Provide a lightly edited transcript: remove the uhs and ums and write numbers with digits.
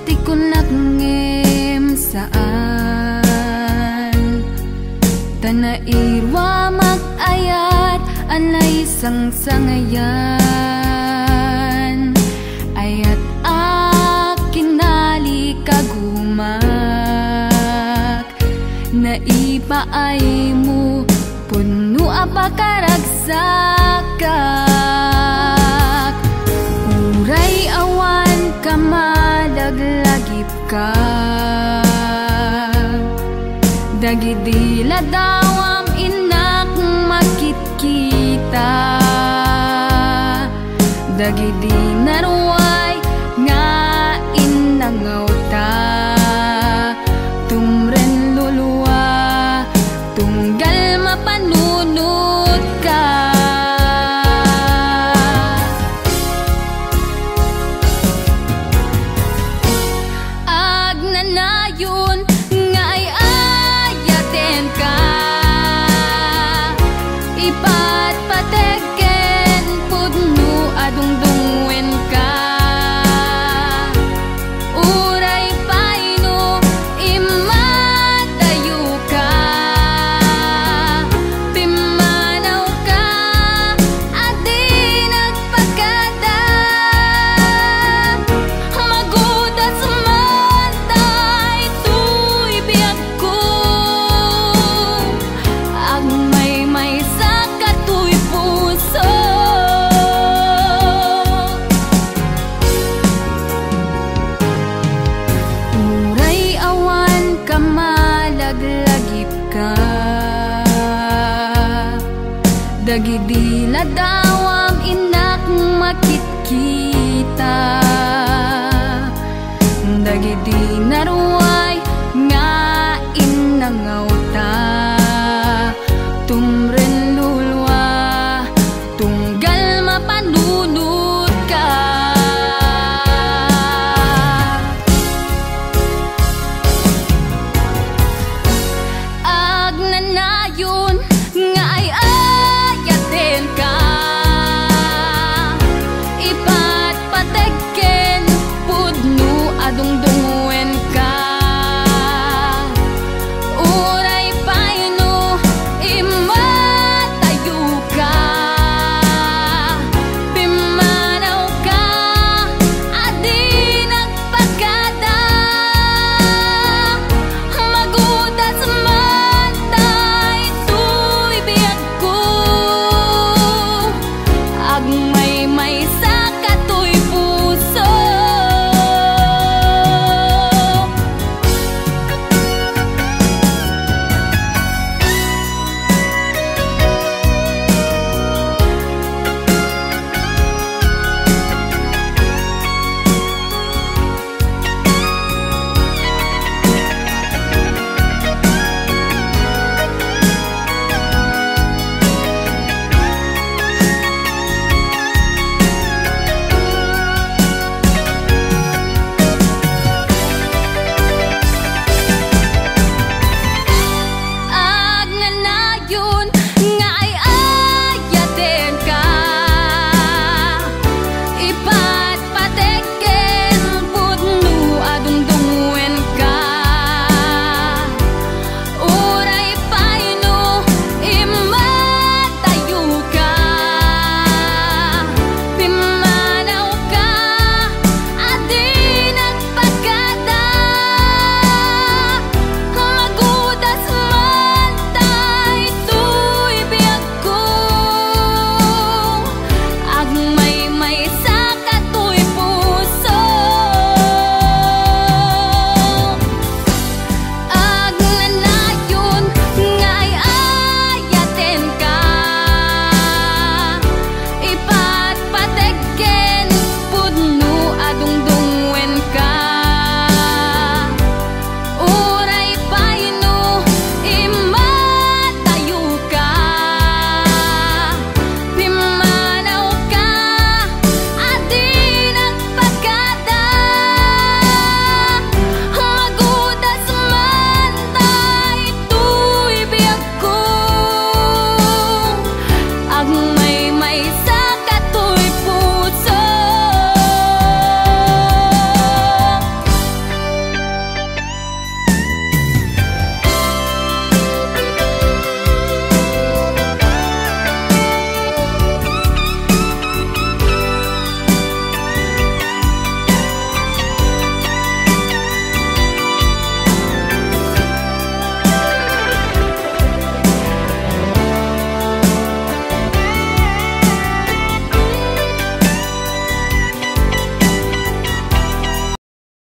ti ko nakngem saan tanairwa magayat anay sangsangayan ayat akinali kagumak naipaay mo puno apakaragsakak uray awan ka madaglagip ka dagidila dawam inak makit kita dagidi naruay nga inangaw ta tumren luluwa tunggal mapanunod ka agnanayon nga ay ayaten ka ipatpateken pudno adungdungwen ka uray paino imatayo ka pimanaw ka at di nagpagkada magudas man tay tuy biyak ko ang may sa katuy puso uray awan ka malaglagip ka dagidila dawam inak makit kita dagidi naruay nga inangaw